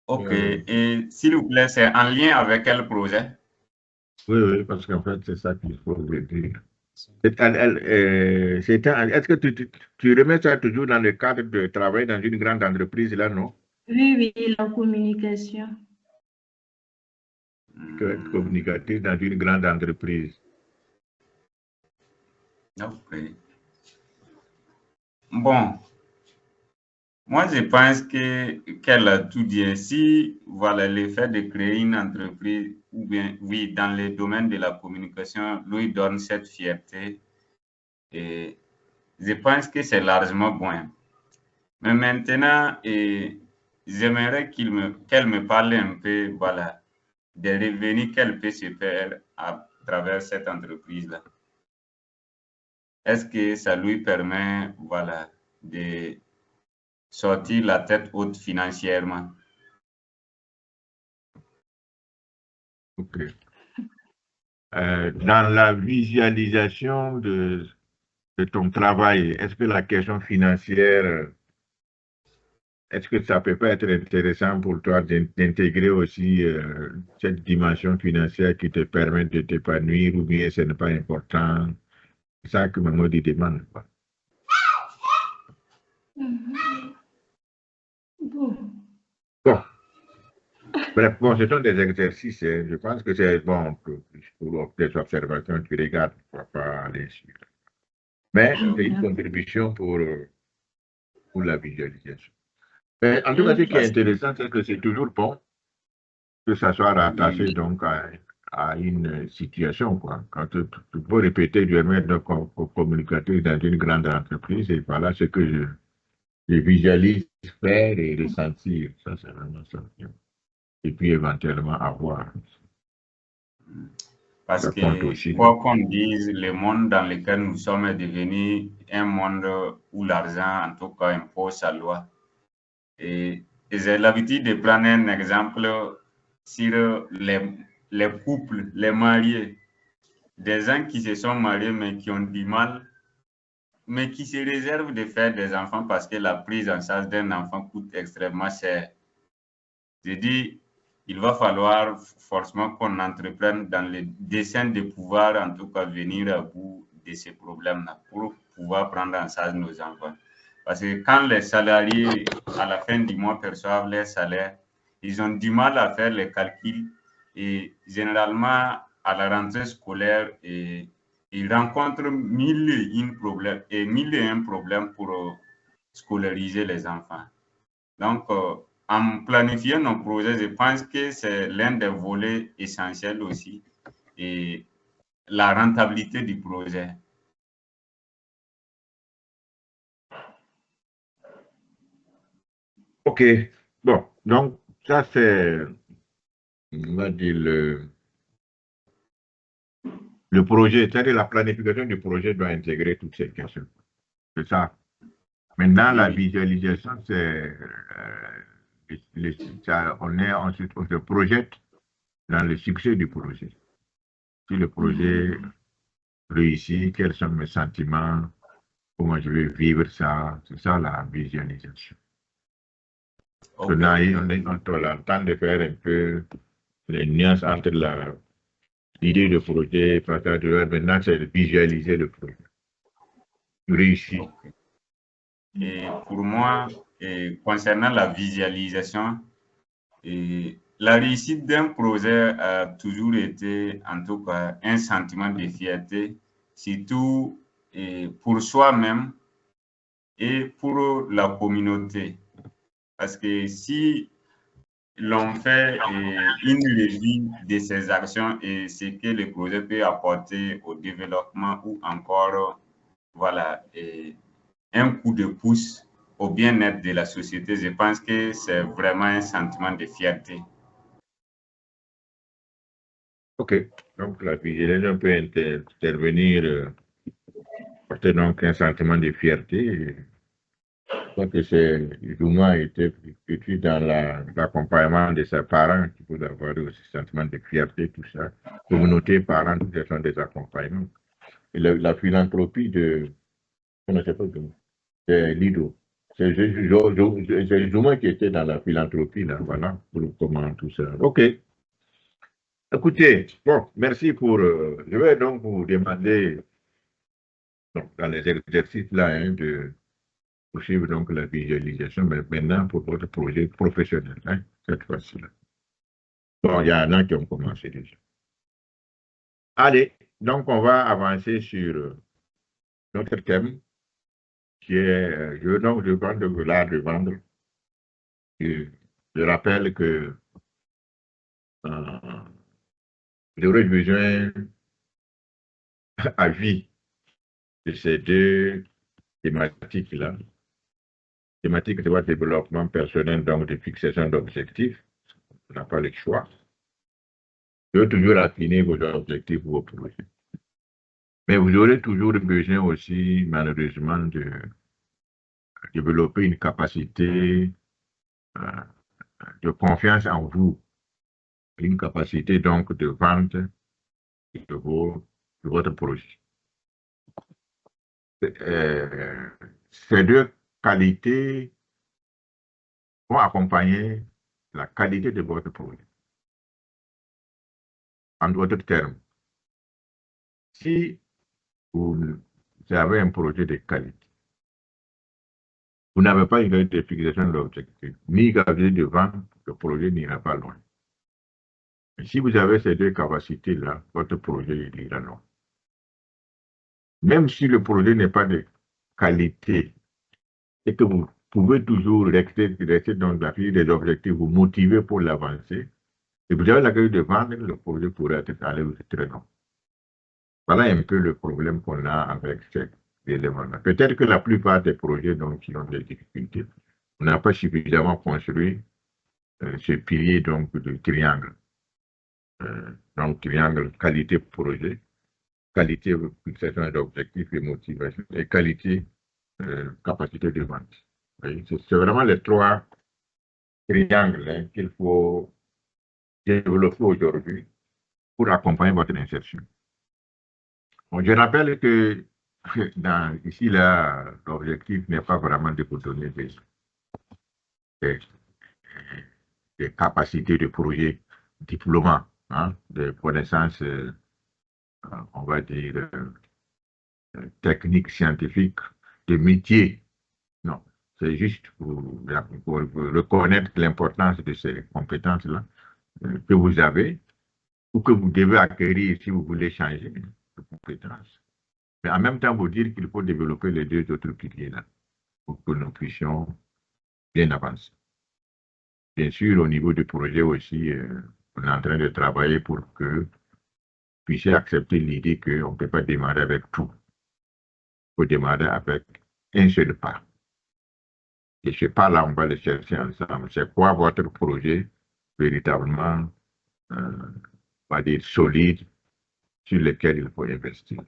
Ok, et s'il vous plaît, c'est en lien avec quel projet? Oui, oui, parce qu'en fait, c'est ça qu'il faut vous dire. Est-ce que tu remets ça toujours dans le cadre de travail dans une grande entreprise, là, non? Oui, oui, la communication. Que être communicatif dans une grande entreprise. Ok. Bon, moi je pense qu'elle a tout dit. Si voilà le fait de créer une entreprise, ou bien oui, dans le domaine de la communication, lui donne cette fierté, et je pense que c'est largement bon. Mais maintenant, j'aimerais qu'elle me parle un peu, voilà, des revenus qu'elle peut se faire à travers cette entreprise-là. Est-ce que ça lui permet, voilà, de sortir la tête haute financièrement? OK. Dans la visualisation de ton travail, est-ce que la question financière, est-ce que ça peut pas être intéressant pour toi d'intégrer aussi cette dimension financière qui te permet de t'épanouir ou bien ce n'est pas important? C'est ça que Maman demande, quoi. Bon. Bon, bref, bon, ce sont des exercices. Je pense que c'est bon pour des observations, tu regardes, tu ne vas pas aller sur. Mais c'est une contribution pour la visualisation. Mais en tout cas, ce qui est Parce que, intéressant, c'est que c'est toujours bon que ça soit oui, rattaché donc à une situation, quoi. Quand tu peux répéter, je vais mettre comme communicateur dans une grande entreprise, et voilà ce que je visualise faire et ressentir. Ça, c'est vraiment ça. Et puis éventuellement avoir. parce Ça compte que aussi. quoi qu'on dise, le monde dans lequel nous sommes est devenu un monde où l'argent, en tout cas, impose sa loi. Et j'ai l'habitude de prendre un exemple sur les couples, les mariés, des gens qui se sont mariés mais qui ont du mal, mais qui se réservent de faire des enfants parce que la prise en charge d'un enfant coûte extrêmement cher. Je dis, il va falloir forcément qu'on entreprenne dans le dessein de pouvoir en tout cas venir à bout de ces problèmes-là pour pouvoir prendre en charge nos enfants. Parce que quand les salariés, à la fin du mois, perçoivent leur salaire, ils ont du mal à faire les calculs et généralement, à la rentrée scolaire, ils rencontrent mille et un problèmes pour scolariser les enfants. Donc, en planifiant nos projets, je pense que c'est l'un des volets essentiels aussi et la rentabilité du projet. OK. Bon, donc ça c'est, on va dire, le projet, c'est-à-dire la planification du projet doit intégrer toutes ces questions. C'est ça. Maintenant, Oui, la oui. visualisation, c'est, on est ensuite, on se projette dans le succès du projet. Si le projet réussit, quels sont mes sentiments, comment je vais vivre ça, c'est ça la visualisation. Ok, Maintenant, ok. on est en train de faire un peu les nuances entre l'idée de projet, partage de maintenant, c'est de visualiser le projet. Réussi. Ok. Et pour moi, concernant la visualisation, la réussite d'un projet a toujours été, en tout cas, un sentiment de fierté, surtout pour soi-même et pour la communauté. Parce que si l'on fait une revue de ses actions et ce que le projet peut apporter au développement ou encore, voilà, un coup de pouce au bien-être de la société, je pense que c'est vraiment un sentiment de fierté. OK. Donc, la visualisation peut intervenir, porter donc un sentiment de fierté. Je crois que c'est, Juma était petit dans l'accompagnement de ses parents qui peut avoir aussi ce sentiment de fierté, tout ça. Communauté, parents, tout ça sont des accompagnements. Et la philanthropie de, je ne sais pas, de Lido. C'est Zuma qui était dans la philanthropie, là, voilà, pour comment tout ça. OK. Écoutez, bon, merci pour... je vais donc vous demander, donc, dans les exercices là, hein, de poursuivre donc la visualisation, mais maintenant pour votre projet professionnel, hein, cette fois-ci-là. Bon, il y en a qui ont commencé déjà. Allez, donc on va avancer sur notre thème, qui est, je parle de l'art de vendre. Je rappelle que j'aurais besoin à vie de ces deux thématiques-là. Thématique de développement personnel, donc de fixation d'objectifs. On n'a pas le choix. Je veux toujours affiner vos objectifs, vos projets. Mais vous aurez toujours besoin aussi, malheureusement, de développer une capacité de confiance en vous, une capacité donc de vente de votre projet. Ces deux qualités vont accompagner la qualité de votre projet. En d'autres termes, si vous avez un projet de qualité, vous n'avez pas une de fixation d'objectif, ni capacité de vente, le projet n'ira pas loin. Et si vous avez ces deux capacités-là, votre projet ira loin. Même si le projet n'est pas de qualité et que vous pouvez toujours rester dans la file des objectifs, vous motiver pour l'avancer, et vous avez la qualité de vendre, le projet pourrait aller aussi très long. Voilà un peu le problème qu'on a avec ces éléments-là. Peut-être que la plupart des projets donc, qui ont des difficultés, on n'a pas suffisamment construit ce pilier donc, de triangle. Donc, triangle qualité-projet, qualité fixation d'objectifs et motivation, et qualité capacité de vente. C'est vraiment les trois triangles hein, qu'il faut développer aujourd'hui pour accompagner votre insertion. Bon, je rappelle que ici, là, l'objectif n'est pas vraiment de vous donner des capacités de projet diplômants, hein, des connaissances, on va dire, techniques, scientifiques, de métiers. Non, c'est juste pour reconnaître l'importance de ces compétences-là que vous avez ou que vous devez acquérir si vous voulez changer de compétences. Mais en même temps, vous dire qu'il faut développer les deux autres piliers-là pour que nous puissions bien avancer. Bien sûr, au niveau du projet aussi, on est en train de travailler pour que vous puissiez accepter l'idée qu'on ne peut pas démarrer avec tout. Il faut démarrer avec un seul pas. Et ce pas-là, on va le chercher ensemble. C'est quoi votre projet véritablement, on va dire, solide, sur lequel il faut investir.